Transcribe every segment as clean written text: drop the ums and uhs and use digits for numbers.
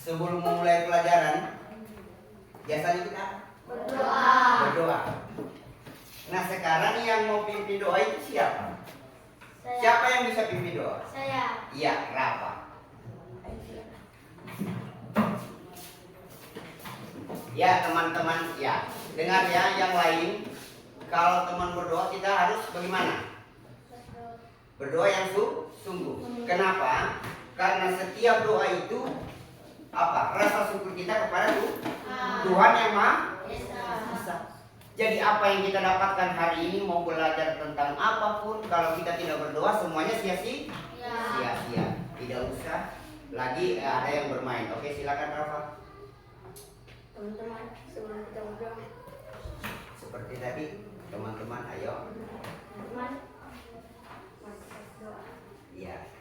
Sebelum memulai pelajaran, biasanya kita berdoa. Nah, sekarang yang mau pimpin doa itu siapa? Siapa yang bisa pimpin doa? Saya. Iya, Rafa. Ya, teman-teman, ya. Dengar ya, yang lain. Kalau teman berdoa, kita harus bagaimana? Berdoa yang sungguh. Kenapa? Karena setiap doa itu apa? Rasa syukur kita kepada Tuhan yang Maha Esa. Jadi apa yang kita dapatkan hari ini, mau belajar tentang apapun, kalau kita tidak berdoa semuanya sia-sia. Tidak usah lagi ada yang bermain. Oke, silakan Rafa. Teman-teman, sebelum kita berdoa, Seperti tadi, teman-teman, ayo. teman-teman, masih doa. Iya.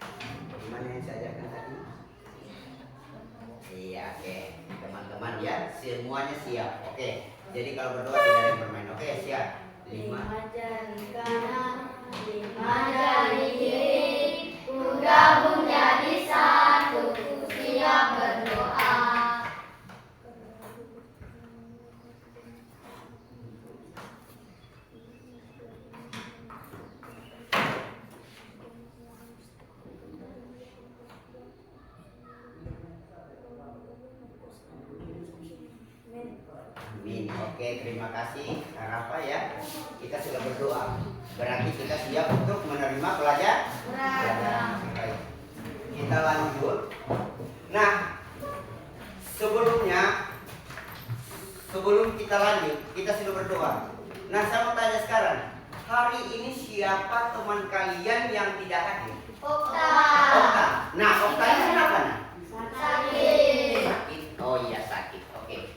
Bagaimana yang saya ajarkan tadi? Iya, oke. Teman-teman ya, semuanya siap. Oke. Jadi kalau berdoa tidak ada yang bermain. Oke, siap. 5 jari kanan, 5 jari kiri, ku gabung jadi satu, ku siap berdoa. Amin. Oke, terima kasih Rafa ya. Kita sudah berdoa. Berarti kita siap untuk menerima pelajaran. Baik. Kita lanjut. Nah, sebelum kita lanjut, kita sudah berdoa. Nah, saya mau tanya sekarang. Hari ini siapa teman kalian yang tidak hadir? Okta. Okta. Nah, Okta ini kenapa? Sakit. Sakit. Oh iya, sakit. Oke.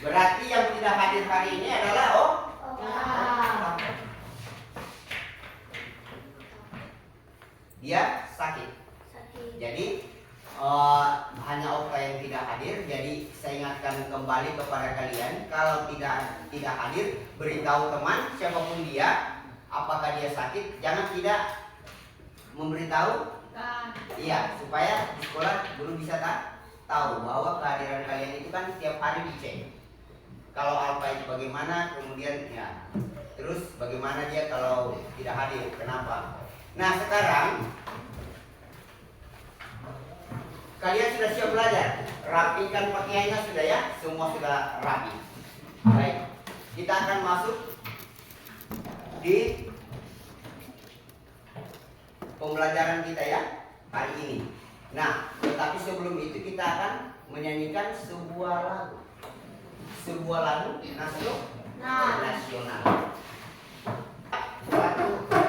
Berarti yang tidak hadir hari ini adalah Okta. Dia sakit. Jadi hanya Okta yang tidak hadir. Jadi saya ingatkan kembali kepada kalian, kalau tidak hadir, beritahu teman siapapun dia, apakah dia sakit, jangan tidak memberitahu. Iya, supaya di sekolah guru bisa tahu bahwa kehadiran kalian itu kan setiap hari dicek. Kalau Alfa itu bagaimana, kemudian ya, terus bagaimana dia kalau tidak hadir, kenapa? Nah, sekarang kalian sudah siap belajar? Rapikan pakaiannya sudah ya? Semua sudah rapi. Baik, kita akan masuk di pembelajaran kita ya hari ini. Nah, tetapi sebelum itu kita akan menyanyikan sebuah lagu nasional. Lagu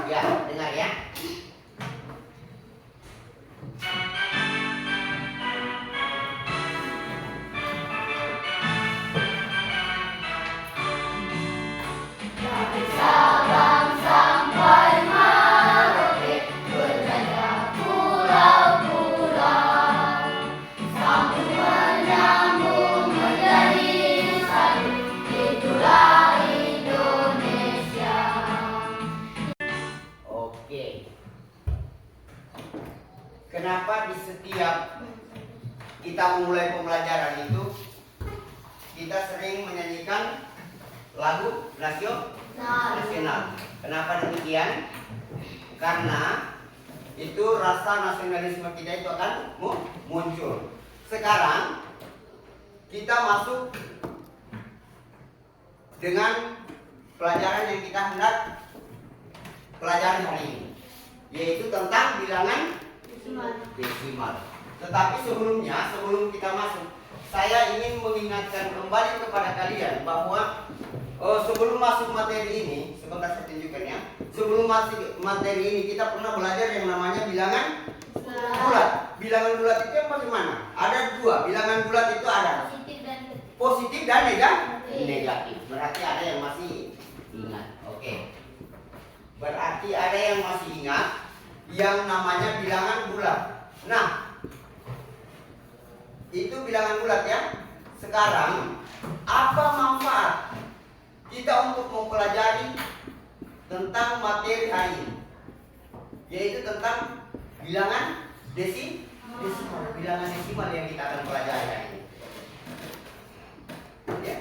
ya, dengar ya. Sabang sampai Merauke, berjajah pulau-pulau, sambung menyambung menjadi satu, itulah Indonesia. Oke. Kenapa di setiap kita memulai pembelajaran itu kita sering menyanyikan lagu nasional? Kenapa demikian? Karena itu rasa nasionalisme kita itu akan muncul. Sekarang kita masuk dengan pelajaran yang kita hendak pelajari hari ini, yaitu tentang bilangan desimal. Tetapi sebelum kita masuk, saya ingin mengingatkan kembali kepada kalian bahwa sebelum masuk materi ini, sebentar saya tunjukkan ya. Sebelum masuk materi ini kita pernah belajar yang namanya bilangan bulat. Bilangan bulat itu yang bagaimana? Ada dua. Bilangan bulat itu ada positif dan negatif. Berarti ada yang masih ingat. Oke. Berarti ada yang masih ingat yang namanya bilangan bulat. Nah, itu bilangan bulat ya. Sekarang apa manfaat kita untuk mempelajari tentang materi hari ini, yaitu tentang bilangan desimal. desimal, bilangan desimal yang kita akan pelajari hari ini. Ya.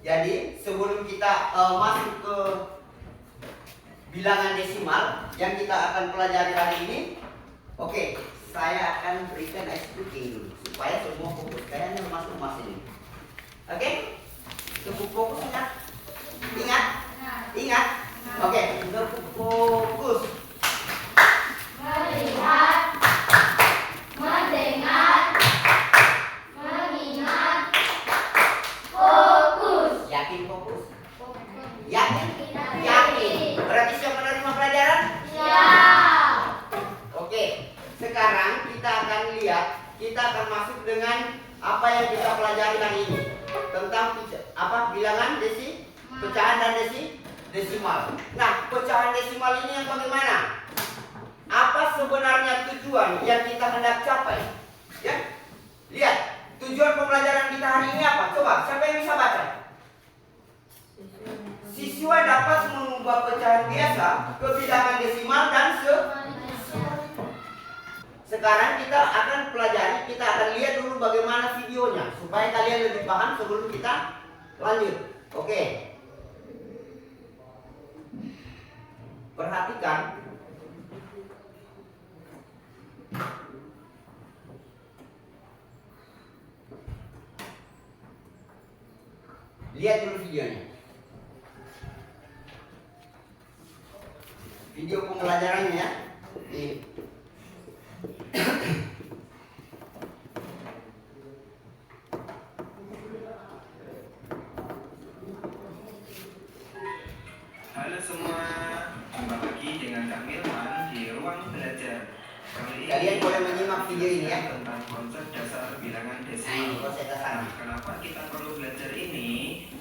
Jadi sebelum kita masuk ke bilangan desimal yang kita akan pelajari hari ini, oke, saya akan berikan ice cooking dulu supaya semua fokus. Kayaknya masuk mas ini. Oke, cukup fokus ingat, ingat. Oke, cukup fokus. Melihat, mendengar, mengingat, fokus. Yakin fokus? Yakin? Berarti siap menerima pelajaran? Siap. Oke, sekarang kita akan lihat, kita akan masuk dengan apa yang kita pelajari hari ini tentang apa bilangan pecahan dan desimal. Nah, pecahan desimal ini yang bagaimana? Apa sebenarnya tujuan yang kita hendak capai? Ya, lihat tujuan pembelajaran kita hari ini apa? Coba, siapa yang bisa baca? Siswa dapat mengubah pecahan biasa ke bilangan desimal dan sekarang kita akan pelajari, kita akan lihat dulu bagaimana videonya supaya kalian lebih paham sebelum kita lanjut. Oke. Perhatikan. Lihat dulu videonya. Video pembelajarannya ya. Ini. Halo semua, jumpa lagi dengan Kak Milman di ruang belajar. Kali ini Kalian boleh menyimak video ini ya. tentang konsep dasar bilangan Nah, ini desimal. konsep dasar. Kenapa kita perlu belajar ini?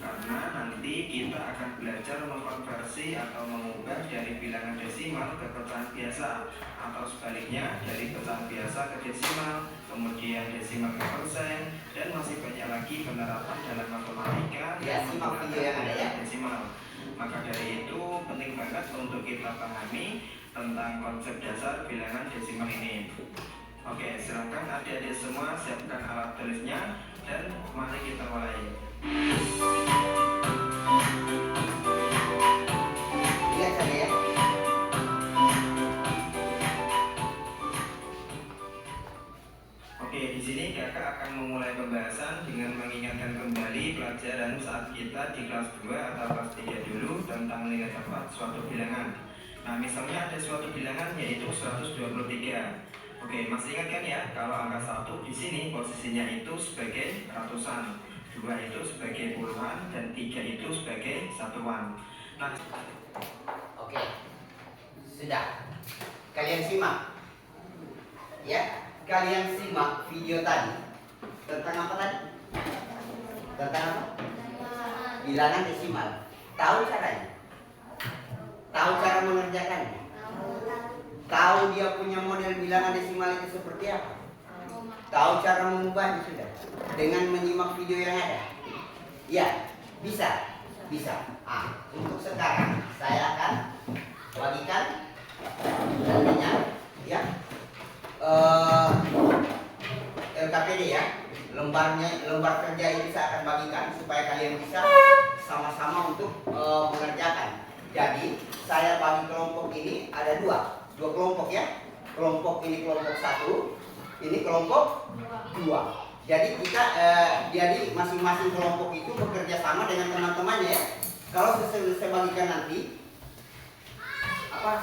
Karena nanti kita akan belajar mengkonversi atau mengubah dari bilangan desimal ke pecahan biasa, atau sebaliknya dari pecahan biasa ke desimal, kemudian desimal ke persen, dan masih banyak lagi penerapan dalam matematika Ya, yang simak video yang ada ya. desimal. Maka dari itu penting banget untuk kita pahami tentang konsep dasar bilangan desimal ini. Oke, silakan adik-adik semua siapkan alat tulisnya dan mari kita mulai. Lihat saja ya. Oke, di sini kakak akan memulai pembahasan dengan mengingatkan kembali pelajaran saat kita di kelas 2 atau kelas 3 dulu tentang nilai dapat suatu bilangan. Nah, misalnya ada suatu bilangan yaitu 123. Oke, masih ingat kan ya, kalau angka 1 di sini posisinya itu sebagai ratusan, 2 itu sebagai puluhan, dan 3 itu sebagai satuan. Nah, Oke. Sudah. Kalian simak. Ya, kalian simak video tadi. Tentang apa tadi? Tentang apa? Bilangan desimal. Tahu caranya? Tahu cara mengerjakannya? Tahu dia punya model bilangan desimal itu seperti apa? Tahu cara mengubahnya sudah? Dengan menyimak video yang ada? Ya, bisa. Untuk sekarang saya akan bagikan nantinya ya LKPD ya, lembar kerja ini saya akan bagikan supaya kalian bisa sama-sama untuk mengerjakan. Jadi saya bagi kelompok ini ada dua kelompok ya. Kelompok ini kelompok 1, ini kelompok 2. Jadi kita jadi masing-masing kelompok itu bekerja sama dengan teman-temannya ya. Kalau saya bagikan nanti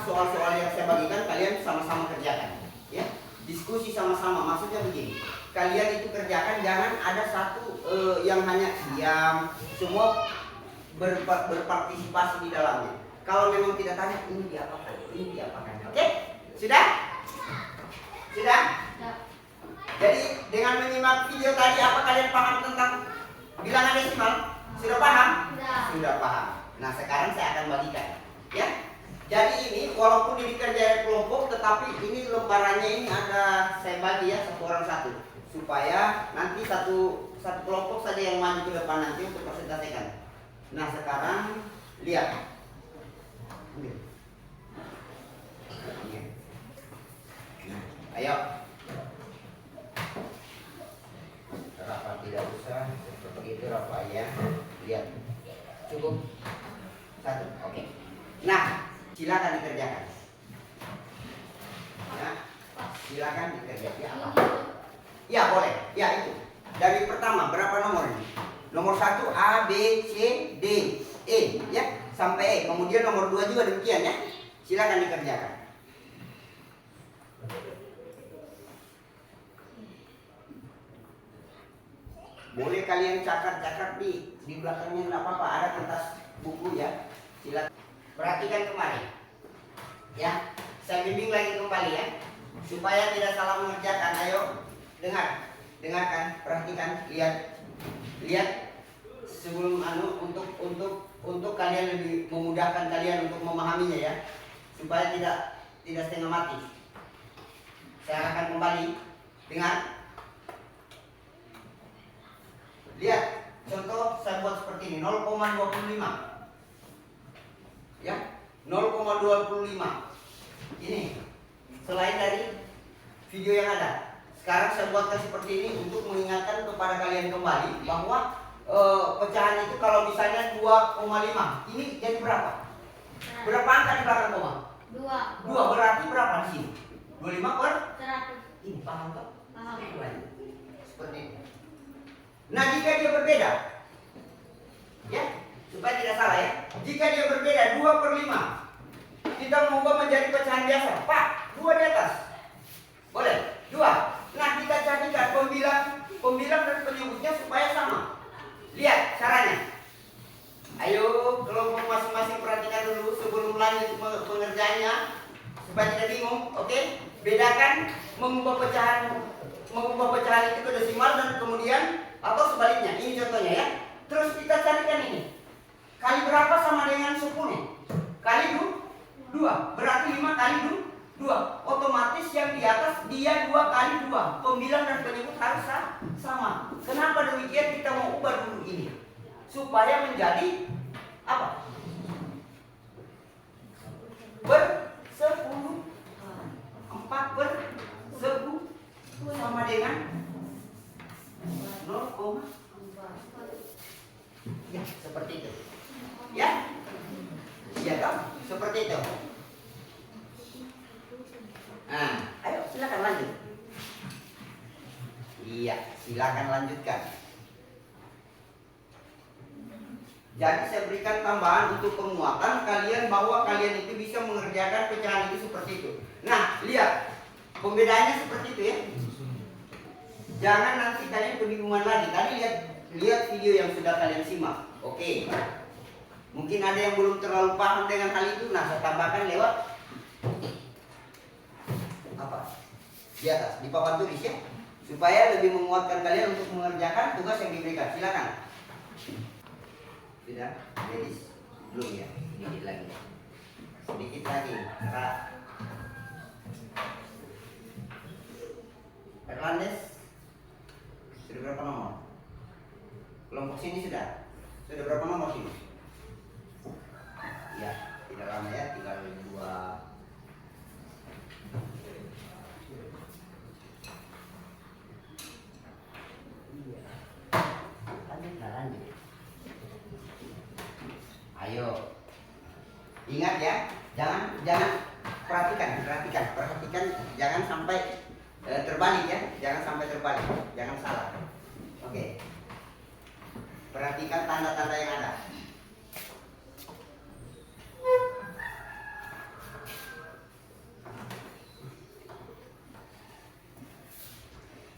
soal-soal yang saya bagikan kalian sama-sama kerjakan ya. Diskusi sama-sama, maksudnya begini. Kalian itu kerjakan, jangan ada satu yang hanya diam, semua berpartisipasi di dalamnya. Kalau memang tidak tanya, ini diapakan, oke? Sudah? Jadi dengan menyimak video tadi, apa kalian paham tentang bilangan desimal? Sudah paham? Sudah paham. Nah, sekarang saya akan bagikan ya. Jadi ini walaupun ini kerja kelompok, tetapi ini lembarannya ini ada saya bagi ya, satu orang satu, supaya nanti satu kelompok saja yang maju ke depan nanti untuk presentasikan. Nah, sekarang lihat. Nah, ayo usah seperti itu rupanya. Lihat, cukup satu, oke. Nah, silakan dikerjakan. Ya, silakan dikerjakan. Ya, apa? Ya boleh, ya itu. Dari pertama berapa nomor ini? Nomor 1 A, B, C, D, E, ya sampai E. Kemudian nomor 2 juga demikian ya. Silakan dikerjakan. Boleh kalian catat-catat di belakangnya, nggak apa-apa, ada kertas buku ya. Silakan perhatikan kembali. Ya, saya bimbing lagi kembali ya, supaya tidak salah mengerjakan. Ayo, dengarkan, perhatikan, lihat sebelum untuk kalian lebih memudahkan kalian untuk memahaminya ya, supaya tidak setengah mati. Saya akan kembali, dengar. Lihat, contoh saya buat seperti ini, 0,25. Ya, 0,25. Ini selain dari video yang ada. Sekarang saya buatkan seperti ini untuk mengingatkan kepada kalian kembali bahwa pecahan itu kalau misalnya 2,5, ini jadi berapa? Berapa angka di belakang koma? 2 berarti berapa di sini? 25 per 100. ini, paham toh? Paham. Seperti ini. Nah, jika dia berbeda, ya, supaya tidak salah ya. Jika dia berbeda 2/5, kita mengubah menjadi pecahan biasa. Pak, 2 di atas. Boleh? 2. Nah, kita carikan pembilang dan penyebutnya supaya sama. Lihat caranya. Ayo, kelompok masing-masing perhatikan dulu sebelum lanjut pengerjaannya supaya tidak bingung. Oke? Bedakan mengubah pecahan itu ke desimal dan kemudian atau sebaliknya. Ini contohnya ya. Terus kita carikan ini. Kali berapa sama dengan 10? Kali 2. Berarti 5 kali 2. Otomatis yang di atas dia 2 kali 2. Pembilang dan penyebut harus sama. Kenapa demikian? Kita mau ubah dulu ini supaya menjadi apa? Per-10. 4/10 sama dengan 0, ya seperti itu. Ya, iya dong, seperti itu. Nah, ayo silakan lanjut. Iya, silakan lanjutkan. Jadi saya berikan tambahan untuk penguatan kalian bahwa kalian itu bisa mengerjakan pecahan itu seperti itu. Nah, lihat pembedaannya seperti itu ya. Jangan nanti kalian kebingungan lagi. Tadi lihat video yang sudah kalian simak. Oke. Mungkin ada yang belum terlalu paham dengan hal itu. Nah, saya tambahkan lewat apa? Di atas, di papan tulis ya. Supaya lebih menguatkan kalian untuk mengerjakan tugas yang diberikan. Silakan. Sudah? Ladies? Belum ya? Sedikit lagi. Sedikit lagi. Hernandez. Sudah berapa nomor? Kelompok sini sudah berapa nomor sini? Ya, tidak lama ya, tinggal 2. Lanjut. Ayo, ingat ya, jangan perhatikan, jangan sampai terbalik ya, jangan sampai terbalik, jangan salah. Oke. Perhatikan tanda-tanda yang ada.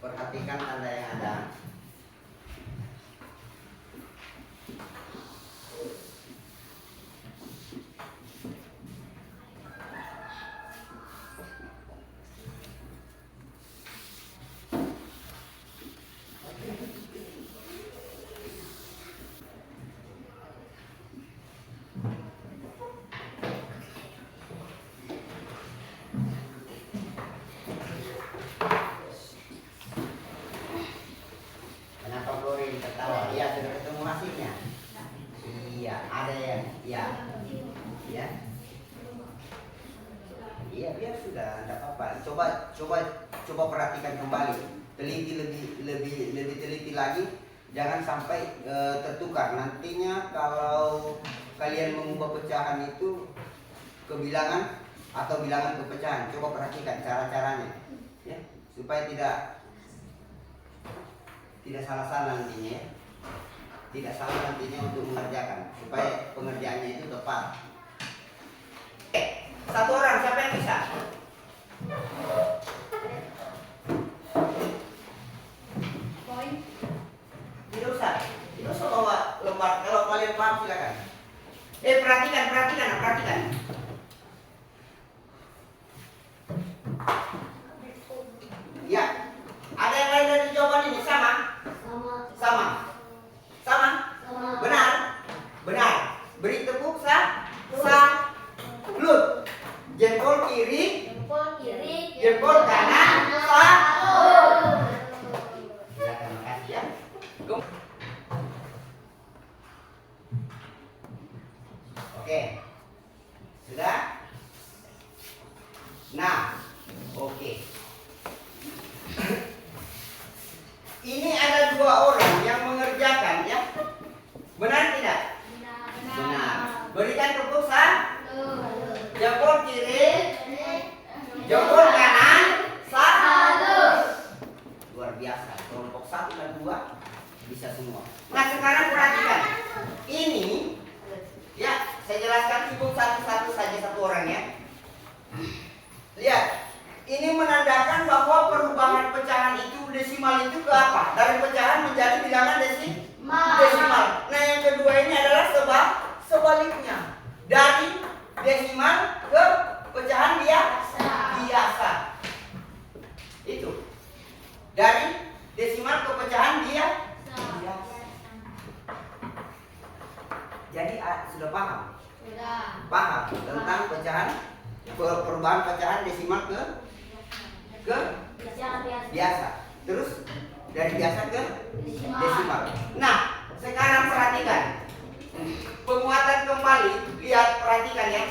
Perhatikan tanda yang ada. Ketawa, iya sudah ketemu hasilnya. Iya, ada yang, iya, biar sudah, tidak apa-apa. Coba perhatikan kembali, teliti lebih teliti lagi Jangan sampai tertukar. Nantinya kalau kalian mengubah pecahan itu ke bilangan atau bilangan ke pecahan, coba perhatikan cara-caranya, ya, supaya tidak salah-salah nantinya, ya. Tidak salah nantinya untuk mengerjakan, supaya pengerjaannya itu tepat. Oke, satu orang siapa yang bisa? Tidak usah bawa lembar. Kalau kalian paham silakan. Perhatikan. Ya, ada yang lain dari jawaban ini sama? Sama. Benar. Beri tepuk salut. Jempol kiri, jempol kanan, salut. Silakan, makasih ya. Oke. Sudah? Nah, oke. Ini ada dua orang yang mengerjakan, ya. Benar tidak? Benar. Berikan tepuk salut. Jempol kiri, jempol kanan, salut. Luar biasa. Kelompok 1 dan 2 bisa semua. Nah, sekarang perhatikan. Ini, ya, saya jelaskan cukup satu-satu saja satu orang, ya. Lihat, ini menandakan bahwa perubahan pecahan itu desimal itu ke apa? Dari pecahan menjadi bilangan desimal. Nah, yang kedua ini adalah sebaliknya. Dari desimal ke pecahan biasa. Itu. Dari desimal ke pecahan biasa. Jadi sudah paham? Paham tentang pecahan, perubahan pecahan desimal ke biasa. Terus dari biasa ke desimal. Nah, sekarang perhatikan. Penguatan kembali. Lihat, perhatikan, ya.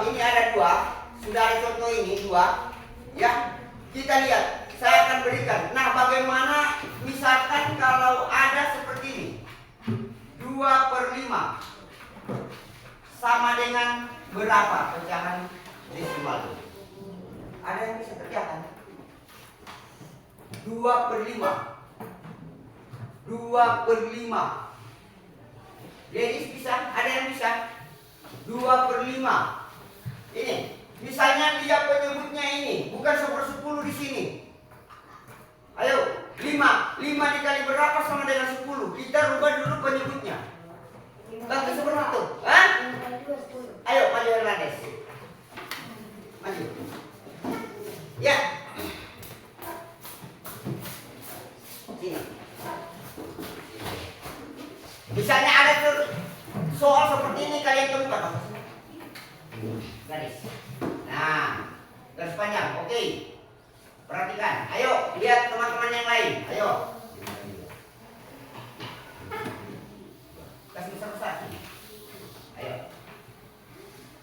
Ini ada 2. Sudah ada contoh ini 2. Ya, kita lihat. Saya akan berikan. Nah, bagaimana misalkan kalau ada seperti ini. 2/5 sama dengan berapa pecahan desimal? Ada yang bisa kerjakan? 2/5. 2/5. Ladies bisa? Ada yang bisa? 2/5. Ini, misalnya dia penyebutnya ini, bukan 1/10 di sini. Ayo, 5 dikali berapa sama dengan 10? Kita rubah dulu penyebutnya. Bagi seperti itu. Hah? Ayo, maju Hernandez. Maju. Ya. Sini. Misalnya ada soal seperti ini, kalian temukan. Garis. Nah, garis panjang. Oke. Perhatikan. Ayo, lihat teman-teman yang lain. Ayo. Kasih besar-besar. Ayo.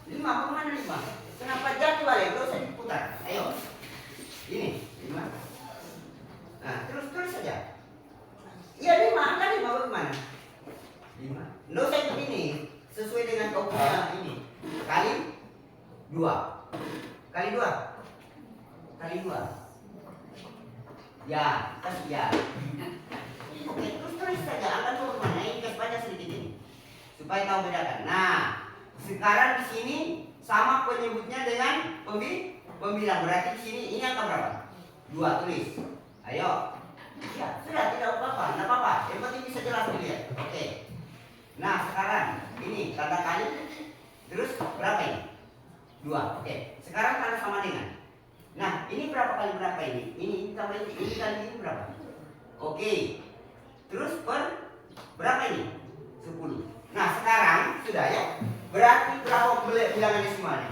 5, kemana 5? Kenapa jatuh balik? Gak usah diputar. Ayo. Ini, 5. Nah, terus saja. Iya 5, angka 5 bagaimana? 5. Nggak usah ikut ini. Sesuai dengan kau punya ini. Kali 2. Kali 2. Kali 2. Ya, kasih ya. Oke, terus saja. Angka tuh kemana? Ini kasih banyak sedikit ini. Supaya tahu bedakan. Nah, sekarang di sini sama penyebutnya dengan pembilang. Berarti di sini ini angka berapa? 2, tulis. Ayo. Ya, sudah, tidak apa-apa. Tidak apa-apa. Yang penting bisa jelas dilihat. Oke. Nah, sekarang ini tanda kali. Terus berapa ini? 2. Oke. Sekarang tanda sama dengan. Nah, ini berapa kali berapa ini? Ini tambah ini kali ini berapa? Oke. Terus per berapa ini? 10. Nah, sekarang sudah, ya. Berarti berapa bilangan desimalnya?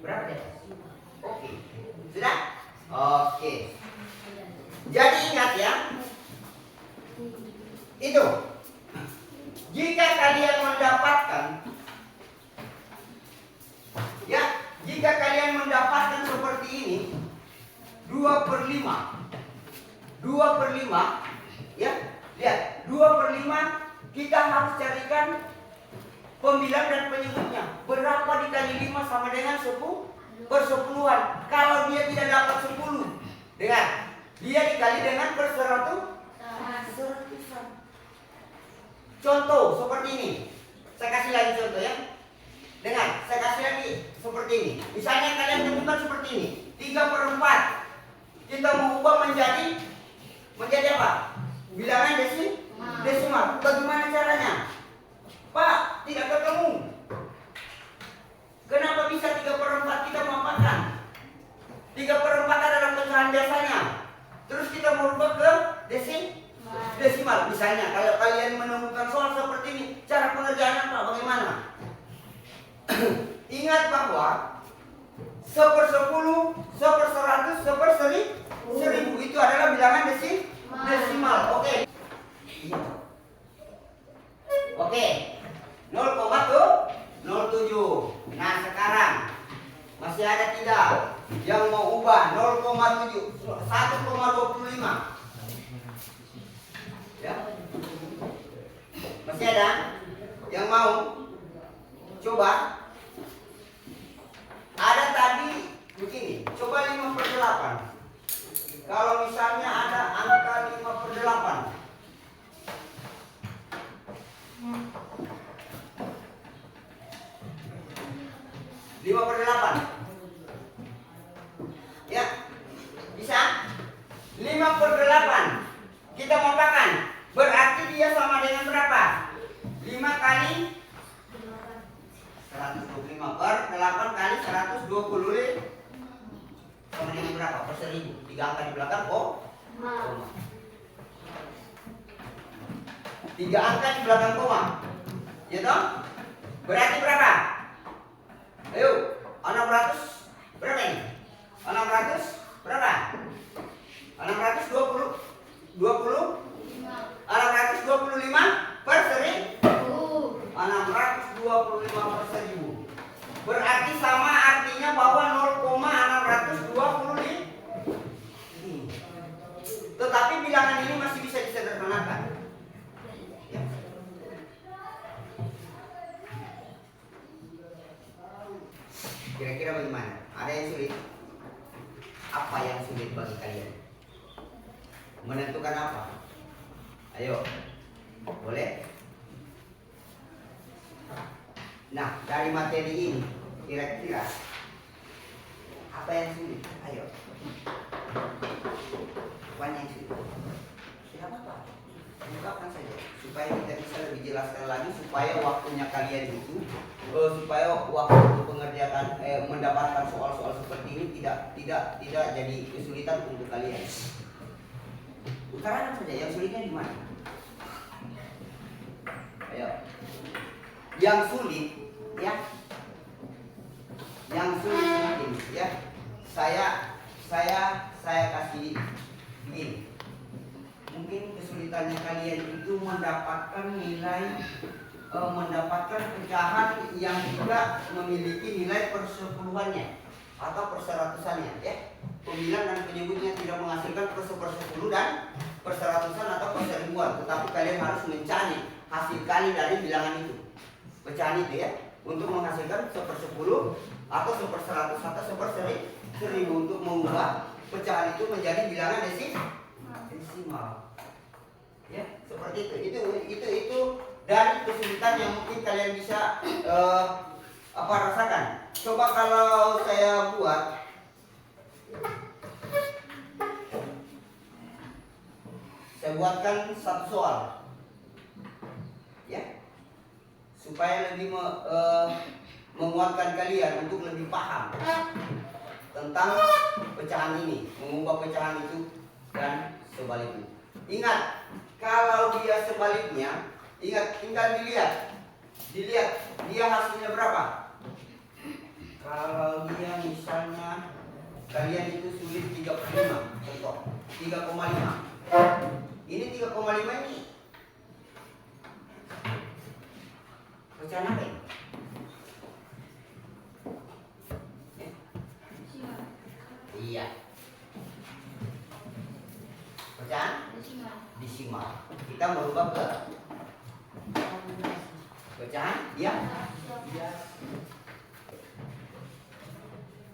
Berapa deh? Oke. Sudah? Oke. Jadi ingat, ya. Itu. Jika kalian mendapatkan, ya, jika kalian mendapatkan seperti ini, 2/5. 2/5, ya. Lihat, 2/5 kita harus carikan pembilang dan penyebutnya. Berapa dikali 5 sama dengan 10/10-an. Kalau dia tidak dapat 10, dengar, dia dikali dengan seratusan. Contoh seperti ini. Saya kasih lagi contoh ya. Dengar, saya kasih lagi seperti ini. Misalnya kalian temukan seperti ini. 3/4. Kita mau ubah menjadi apa? Bilangan desimal. Bagaimana caranya? Pak, tidak ketemu. Kenapa bisa 3/4 kita mau apakan? 3/4 adalah pecahan biasanya. Terus kita mau ubah ke desimal. Misalnya kalau kalian menemukan soal seperti ini, cara pengerjaan apa? Bagaimana? Ingat bahwa 1/10, 1/100, 1/1000 itu adalah bilangan desimal. Oke. Oke. 0,07. Nah, sekarang masih ada tidak yang mau ubah 0,7, 1,25. Ya. Masih ada yang mau coba? Ada tadi begini, coba 5/8. Kalau misalnya ada angka 5/8, ya, bisa 5/8. Kita mau apakan? Berarti dia sama dengan berapa? 5 kali 125 per 8 kali 120 sama dengan berapa? Per 1000. 3 angka di belakang koma. 3 angka di belakang koma. Ya toh? Berarti berapa? Ayo, 600 berapa ini? 600 berapa? 625 per 1000. 625 per 1000. Berarti sama, artinya bahwa 0,625. Tetapi bilangan ini masih bisa disederhanakan. Ya. Kira-kira bagaimana? Ada yang sulit? Apa yang sulit bagi kalian? Menentukan apa? Ayo, boleh? Nah, dari materi ini, kira-kira apa yang sulit? Ayo. Apanya yang sulit? Tidak apa-apa. Ungkapkan saja supaya kita bisa lebih jelaskan lagi, supaya waktunya kalian itu supaya waktu untuk pengerjaan mendapatkan soal-soal seperti ini tidak jadi kesulitan untuk kalian. Utarakan saja yang sulitnya di mana? Ayo. Yang sulit, ya. Yang sulit ini, ya. Saya kasih begini. Mungkin kesulitannya kalian itu mendapatkan nilai, mendapatkan pecahan yang tidak memiliki nilai persepuluhannya atau perseratusannya, ya. Pembilang dan penyebutnya tidak menghasilkan per-10 dan perseratusan atau perseribuan, tetapi kalian harus mencari hasil kali dari bilangan itu, pecahan itu, ya, untuk menghasilkan 1/10 atau 1/100 atau 1/1000 untuk mengubah pecahan itu menjadi bilangan desimal. Ya, seperti itu dari kesulitan yang mungkin kalian bisa rasakan. Coba kalau saya buatkan satu soal, ya, supaya lebih menguatkan kalian untuk lebih paham tentang pecahan ini, mengubah pecahan itu dan sebaliknya. Ingat, kalau dia sebaliknya, ingat, tinggal dilihat dia hasilnya berapa. Kalau dia misalnya kalian itu sulit 3/5, contoh 3,5. Ini 3,5 ini pecahan apa ini? Iya. desimal. Kita merubah ke pecahan ya.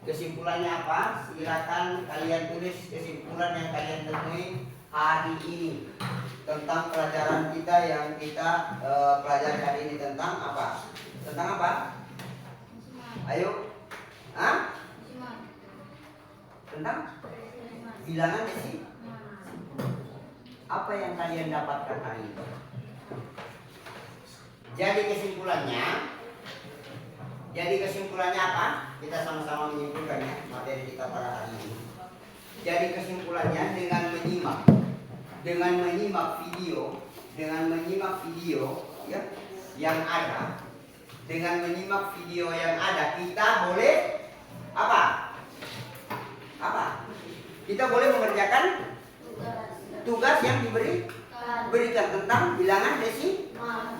Kesimpulannya apa? Silakan kalian tulis kesimpulan yang kalian temui hari ini tentang pelajaran kita yang kita pelajari hari ini tentang apa? Tentang apa? Ayo. Hah? Tentang bilangan desimal. Apa yang kalian dapatkan hari ini? Jadi kesimpulannya apa? Kita sama-sama menyimpulkannya materi kita pada hari ini. Jadi kesimpulannya dengan menyimak video ya yang ada, dengan menyimak video yang ada kita boleh apa? Kita boleh mengerjakan tugas yang diberikan tentang bilangan desimal.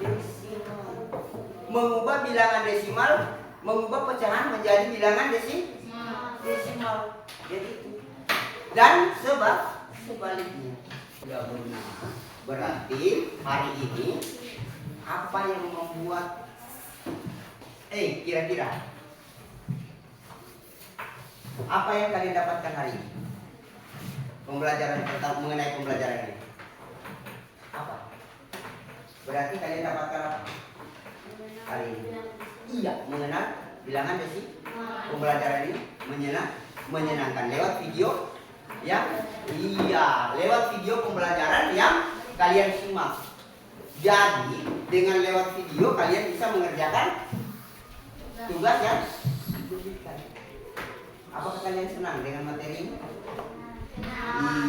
Mengubah bilangan desimal, mengubah pecahan menjadi bilangan desimal. Jadi itu. Dan sebaliknya. Ya benar. Berarti hari ini apa yang membuat kira-kira apa yang kalian dapatkan hari ini? Pembelajaran tentang mengenai pembelajaran ini. Apa? Berarti kalian dapatkan apa? Hari ini. Iya, mengenal bilangan desimal. Pembelajaran ini menyenangkan lewat video ya. Iya, lewat video pembelajaran yang kalian simak. Jadi, dengan lewat video kalian bisa mengerjakan tugas yang diberikan. Apakah kalian senang dengan materi ini?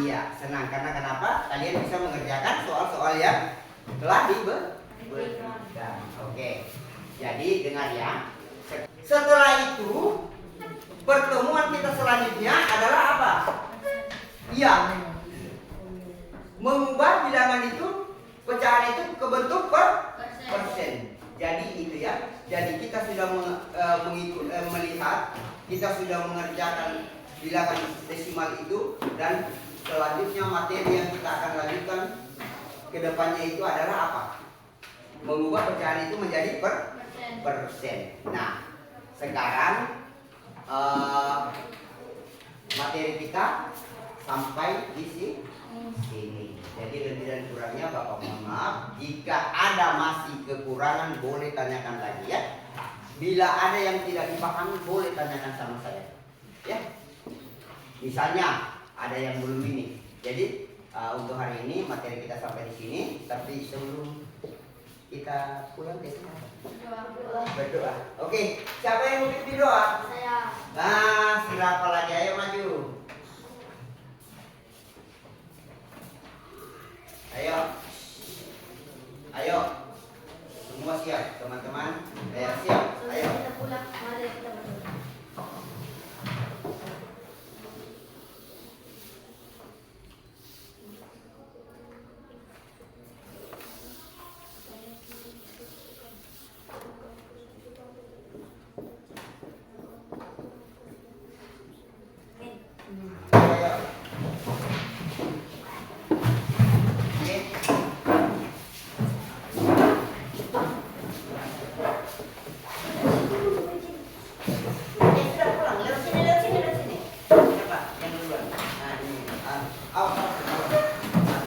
Iya, senang. Karena kenapa? Kalian bisa mengerjakan soal-soal yang telah diberikan. Oke. Jadi dengar ya. Setelah itu pertemuan kita selanjutnya adalah apa? Iya. Mengubah bilangan itu, pecahan itu ke bentuk persen. Jadi itu ya. Jadi kita sudah melihat, kita sudah mengerjakan bilangan desimal itu, dan selanjutnya materi yang kita akan lanjutkan ke depannya itu adalah apa? Mengubah pecahan itu menjadi persen. Nah, sekarang materi kita sampai di sini. Jadi lebih dan kurangnya Bapak mohon maaf. Jika ada masih kekurangan boleh tanyakan lagi ya. Bila ada yang tidak dipahami boleh tanyakan sama saya. Ya. Misalnya ada yang belum ini. Jadi untuk hari ini materi kita sampai di sini. Tapi sebelum kita pulang biasanya berdoa. Oke, siapa yang mau pimpin doa? Saya. Nah,